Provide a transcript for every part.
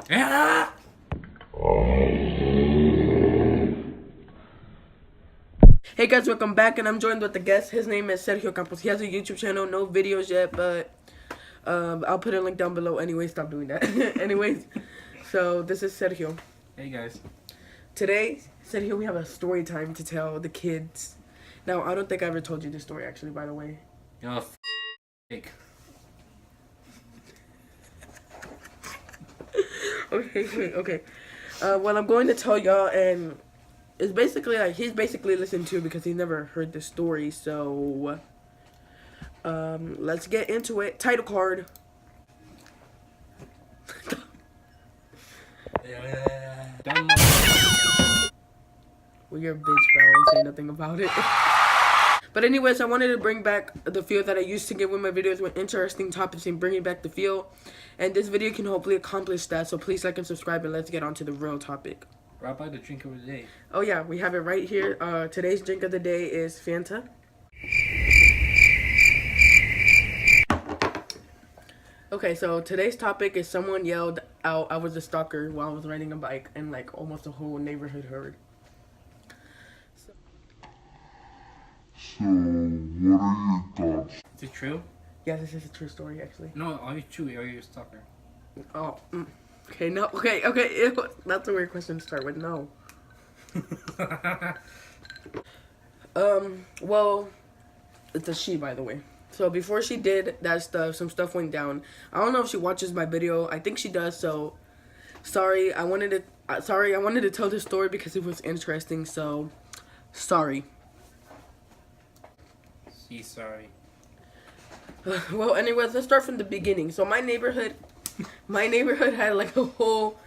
Yeah. Hey guys, welcome back, and I'm joined with the guest. His name is Sergio Campos. He has a YouTube channel, no videos yet, but I'll put a link down below. Anyway, stop doing that. Anyways, so this is Sergio. Hey guys. Today, Sergio, we have a story time to tell the kids. Now, I don't think I ever told you this story, actually, by the way. You're fake. Okay. What I'm going to tell y'all, and it's basically like he's basically listened to because he never heard the story. So, let's get into it. Title card. Well, you're a bitch, bro. I won't say nothing about it. But anyways, I wanted to bring back the feel that I used to give with my videos with interesting topics and bringing back the feel. And this video can hopefully accomplish that. So please like and subscribe, and let's get on to the real topic. Right by the drink of the day. Oh yeah, we have it right here. Today's drink of the day is Fanta. Okay, so today's topic is someone yelled out I was a stalker while I was riding a bike, and like almost the whole neighborhood heard. So, what are your thoughts? Is it true? Yeah, this is a true story, actually. No, are you true? Are you a stalker? Oh, okay, no, okay. That's a weird question to start with. No. Well, it's a she, by the way. So before she did that stuff, some stuff went down. I don't know if she watches my video. I think she does. So, sorry. I wanted to tell this story because it was interesting. So, sorry. She's sorry. Well, anyways, let's start from the beginning. So my neighborhood had like a whole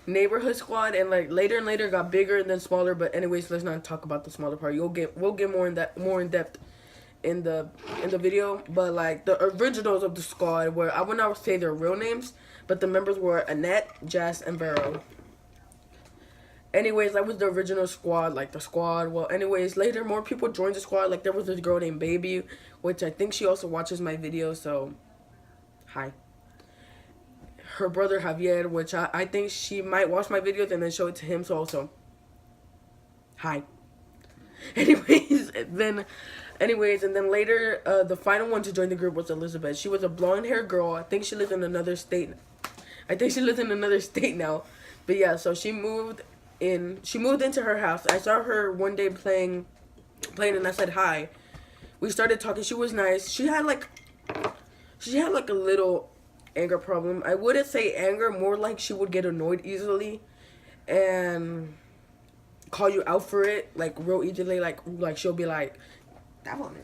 neighborhood squad, and like later and later got bigger and then smaller. But anyways, let's not talk about the smaller part. We'll get more in depth in the video. But like the originals of the squad were, I would not say their real names, but the members were Annette, Jess, and Vero. Anyways, that was the original squad, like the squad. Well, anyways, later more people joined the squad. Like there was this girl named Baby, which I think she also watches my videos. So, hi. Her brother Javier, which I think she might watch my videos and then show it to him. So also, hi. Anyways, and then later, the final one to join the group was Elizabeth. She was a blonde-haired girl. I think she lives in another state. Now. But yeah, so she moved into her house. I saw her one day playing, and I said hi. We started talking. She was nice. She had like a little anger problem. I wouldn't say anger, more like she would get annoyed easily and call you out for it, like real easily. Like she'll be like, that one.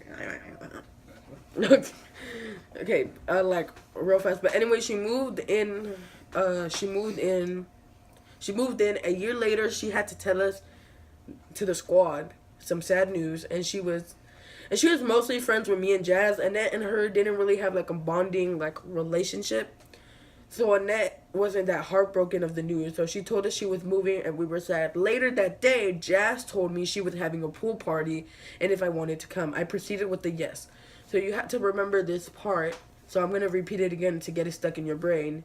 Okay, like real fast. But anyway, she moved in. A year later, she had to tell us, to the squad, some sad news, and she was mostly friends with me and Jazz. Annette and her didn't really have like a bonding like relationship, so Annette wasn't that heartbroken of the news. So she told us she was moving, and we were sad. Later that day, Jazz told me she was having a pool party, and if I wanted to come, I proceeded with the yes. So you have to remember this part. So I'm gonna repeat it again to get it stuck in your brain.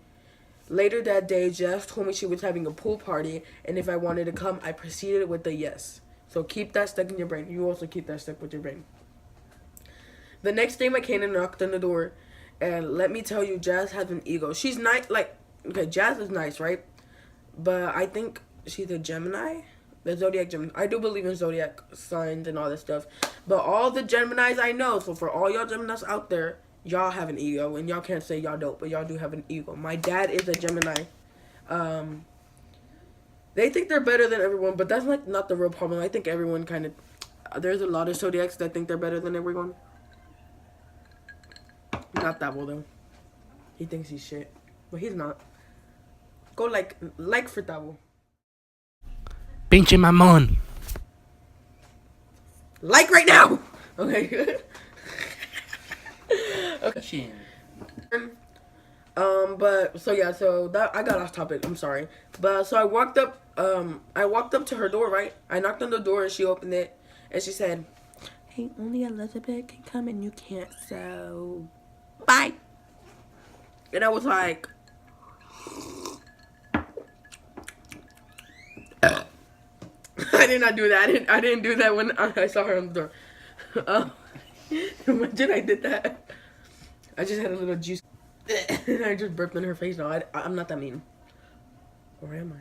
Later that day, Jess told me she was having a pool party, and if I wanted to come, I proceeded with the yes. So keep that stuck in your brain. You also keep that stuck with your brain. The next day, McKenna knocked on the door, and let me tell you, Jazz has an ego. She's nice, okay, Jazz is nice, right? But I think she's a Gemini, the Zodiac Gemini. I do believe in Zodiac signs and all this stuff. But all the Geminis I know, so for all y'all Geminis out there, y'all have an ego, and y'all can't say y'all don't, but y'all do have an ego. My dad is a Gemini. They think they're better than everyone, but that's like not the real problem. I think everyone kind of, there's a lot of Zodiacs that think they're better than everyone. Not Tavo though. He thinks he's shit, but he's not. Go like for Tavo. Pinche mamón. Like right now. Okay. Okay. But so yeah, so that I got off topic. I'm sorry. But so I walked up to her door, right? I knocked on the door and she opened it, and she said, "Hey, only Elizabeth can come and you can't, so bye." And I was like, I did not do that. I didn't do that when I saw her on the door. Imagine I did that. I just had a little juice. And I just burped in her face. No, I'm not that mean. Or am I?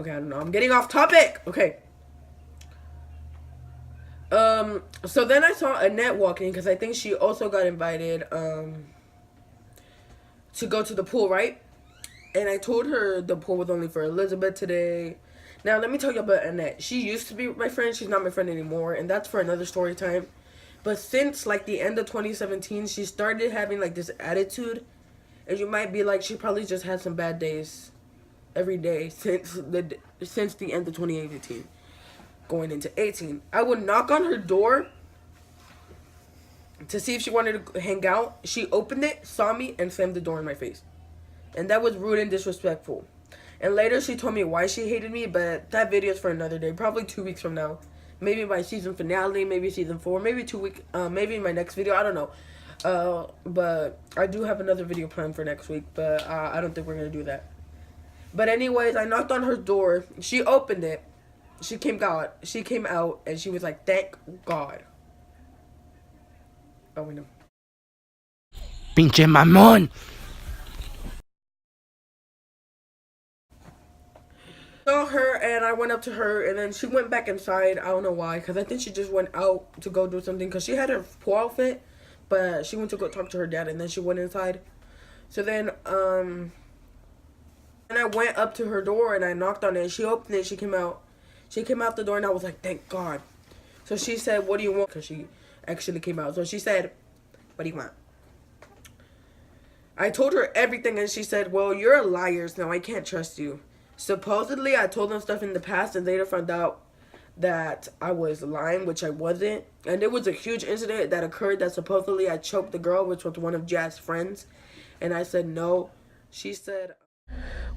Okay, I don't know. I'm getting off topic. Okay. So then I saw Annette walking because I think she also got invited to go to the pool, right? And I told her the pool was only for Elizabeth today. Now let me tell you about Annette. She used to be my friend. She's not my friend anymore, and that's for another story time. But since like the end of 2017, she started having like this attitude, and you might be like, she probably just had some bad days every day since the end of 2018, going into 18. I would knock on her door to see if she wanted to hang out. She opened it, saw me, and slammed the door in my face. And that was rude and disrespectful. And later she told me why she hated me, but that video is for another day, probably 2 weeks from now. Maybe my season finale, maybe season 4, maybe 2 weeks, maybe my next video, I don't know. But I do have another video planned for next week, but I don't think we're going to do that. But anyways, I knocked on her door. She opened it. She came out, and she was like, thank God. Oh, we know. Pinche mamón. Saw her, and I went up to her, and then she went back inside. I don't know why, because I think she just went out to go do something, because she had her pool outfit, but she went to go talk to her dad, and then she went inside. So then, and I went up to her door, and I knocked on it. She opened it. She came out. She came out the door, and I was like, thank God. So she said, what do you want? Because she actually came out. So she said, what do you want? I told her everything, and she said, well, you're a liar, so I can't trust you. Supposedly, I told them stuff in the past, and later found out that I was lying, which I wasn't. And it was a huge incident that occurred that supposedly I choked the girl, which was one of Jazz's friends. And I said no. She said,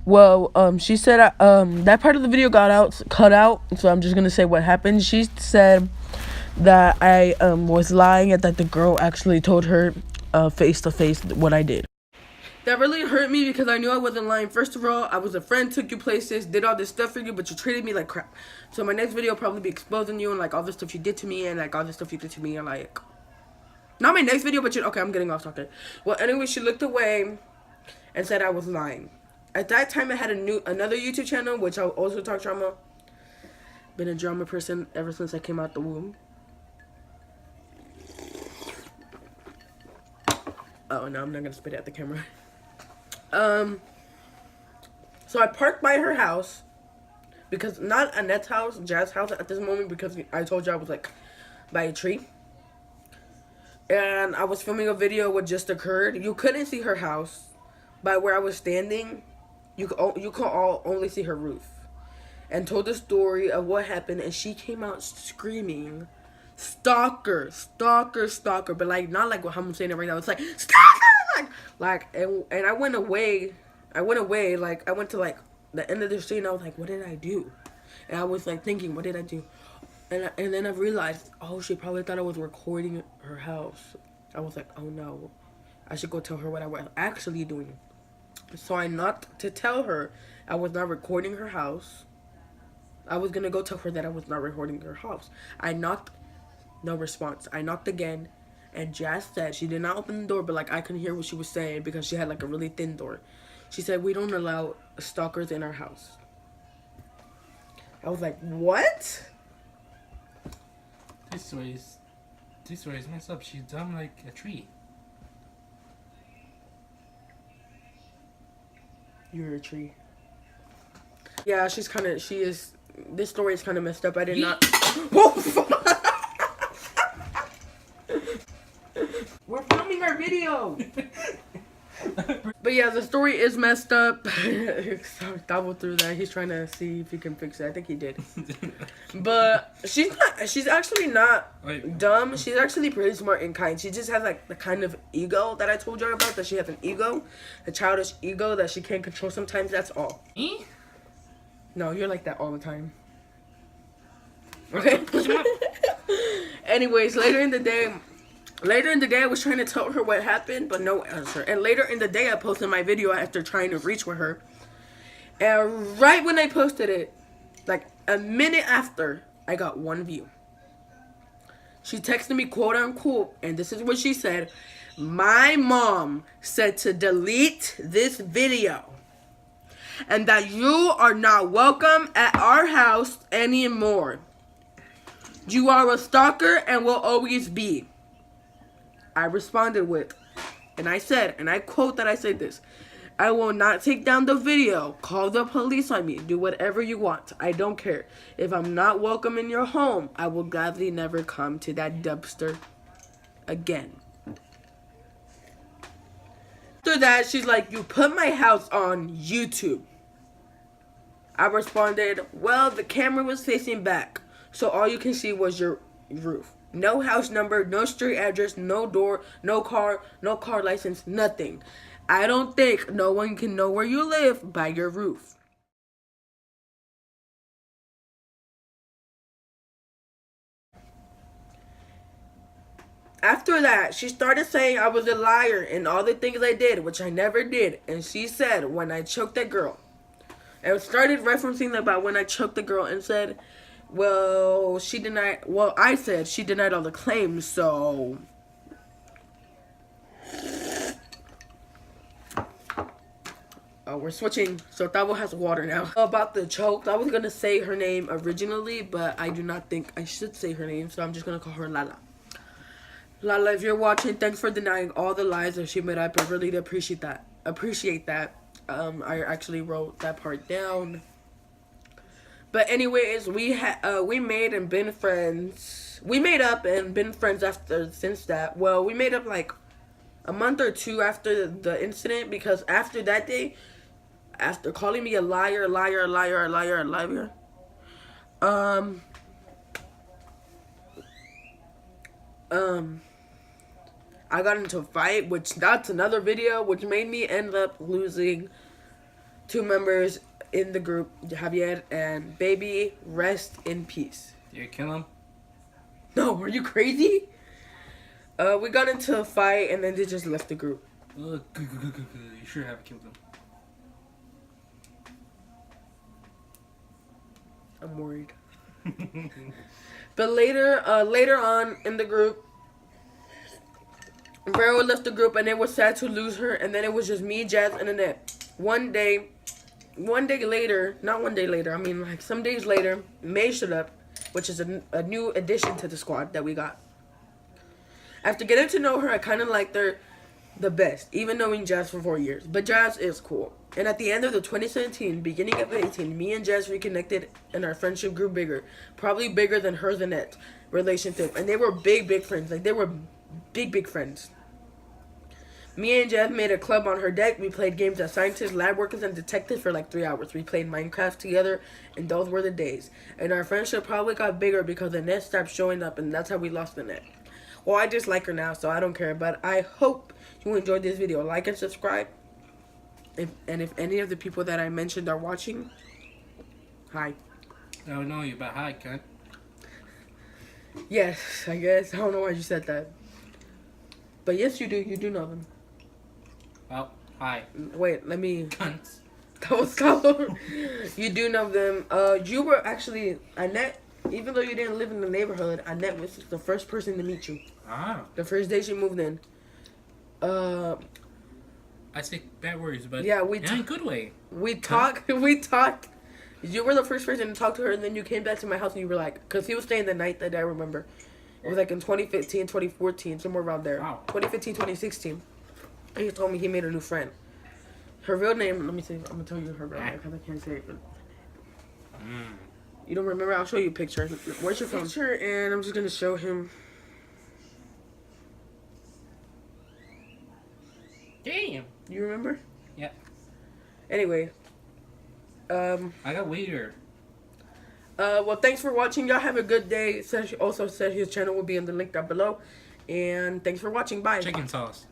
well, she said that part of the video cut out, so I'm just gonna say what happened. She said that I was lying and that the girl actually told her face to face what I did. That really hurt me because I knew I wasn't lying. First of all, I was a friend, took you places, did all this stuff for you, but you treated me like crap. So my next video will probably be exposing you and like all the stuff you did to me and like all the stuff you did to me and like, not my next video, but okay, I'm getting off topic. Well, anyway, she looked away and said I was lying. At that time, I had another YouTube channel, which I also talk drama. Been a drama person ever since I came out the womb. Oh no, I'm not gonna spit it at the camera. So I parked by her house, because not Annette's house, Jazz's house at this moment, because I told you I was like by a tree. And I was filming a video what just occurred. You couldn't see her house by where I was standing. You could only see her roof. And told the story of what happened, and she came out screaming, stalker, stalker, stalker, but like not like how I'm saying it right now. It's like stalker, and I went away. Like I went to like the end of the street, and I was like, what did I do? And I was like thinking, what did I do? And then I realized, oh, she probably thought I was recording her house. I was like, oh no, I should go tell her what I was actually doing. So I knocked to tell her I was not recording her house. I was gonna go tell her that I was not recording her house. I knocked, no response. I knocked again, and Jazz said she did not open the door, but like I couldn't hear what she was saying because she had like a really thin door. She said, we don't allow stalkers in our house. I was like, what? This story is messed up. She's dumb like a tree. You're a tree. Yeah, she is. This story is kind of messed up. I did not. We're filming our video. But yeah, the story is messed up. Double through that. He's trying to see if he can fix it. I think he did. But she's actually not dumb. She's actually pretty smart and kind. She just has like the kind of ego that I told you about, that she has an ego, a childish ego that she can't control sometimes. That's all. Me? No, you're like that all the time. Okay. Anyways, later in the day, I was trying to tell her what happened, but no answer. And later in the day, I posted my video after trying to reach with her. And right when I posted it, Like a minute after, I got 1 view. She texted me, quote unquote, and this is what she said. My mom said to delete this video and that you are not welcome at our house anymore. You are a stalker and will always be. I responded with, and I said, and I quote that I said this, I will not take down the video. Call the police on me. Do whatever you want. I don't care. If I'm not welcome in your home, I will gladly never come to that dumpster again. After that, she's like, you put my house on YouTube. I responded, well, the camera was facing back, so all you can see was your roof. No house number, no street address, no door, no car license, nothing. I don't think no one can know where you live by your roof. After that, she started saying I was a liar and all the things I did, which I never did. And she said when I choked that girl. And started referencing about when I choked the girl and said, well, I said she denied all the claims, so... Oh, we're switching, so Tavo has water now. About the choke, I was gonna say her name originally, but I do not think I should say her name, so I'm just gonna call her Lala. Lala, if you're watching, thanks for denying all the lies that she made up. I really appreciate that. I actually wrote that part down. But anyways, we made and been friends. We made up and been friends since that. Well, we made up like a month or two after the incident, because after that day, after calling me a liar, I got into a fight, which that's another video, which made me end up losing 2 members in the group, Javier and Baby. Rest in peace. Did you kill him? No, are you crazy? We got into a fight and then they just left the group. You sure have killed him. I'm worried. But later on in the group, Vero left the group and it was sad to lose her, and then it was just me, Jazz, and Annette. One day later, not one day later, I mean like some days later, May showed up, which is a new addition to the squad that we got. After getting to know her, I kind of liked her the best, even knowing Jazz for 4 years. But Jazz is cool. And at the end of the 2017, beginning of 18, me and Jazz reconnected and our friendship grew bigger. Probably bigger than hers and Annette's relationship. And they were big friends. Like, they were big friends. Me and Jazz made a club on her deck. We played games as scientists, lab workers, and detectives for like 3 hours. We played Minecraft together, and those were the days. And our friendship probably got bigger because Annette stopped showing up, and that's how we lost Annette. Well, I just like her now, so I don't care. But I hope you enjoyed this video. Like and subscribe. If any of the people that I mentioned are watching, hi. I don't know you, but hi, cunt. Yes, I guess. I don't know why you said that. But yes, you do. You do know them. Well, hi. Wait, let me... Cunts. That was color. You do know them. You were actually... Annette, even though you didn't live in the neighborhood, Annette was the first person to meet you. Ah. The first day she moved in. I say bad words, but yeah, in a good way. We talked. You were the first person to talk to her, and then you came back to my house and you were like, because he was staying the night that day, I remember. It was like in 2015, 2014, somewhere around there. Wow. 2015, 2016. And he told me he made a new friend. Her real name, let me see, I'm going to tell you her real name because I can't say it. But... You don't remember? I'll show you a picture. Where's your phone? Picture, and I'm just going to show him. Damn. You remember? Yeah. Anyway. I got weirder. Well, thanks for watching. Y'all have a good day. Also said his channel will be in the link down below. And thanks for watching. Bye. Chicken sauce.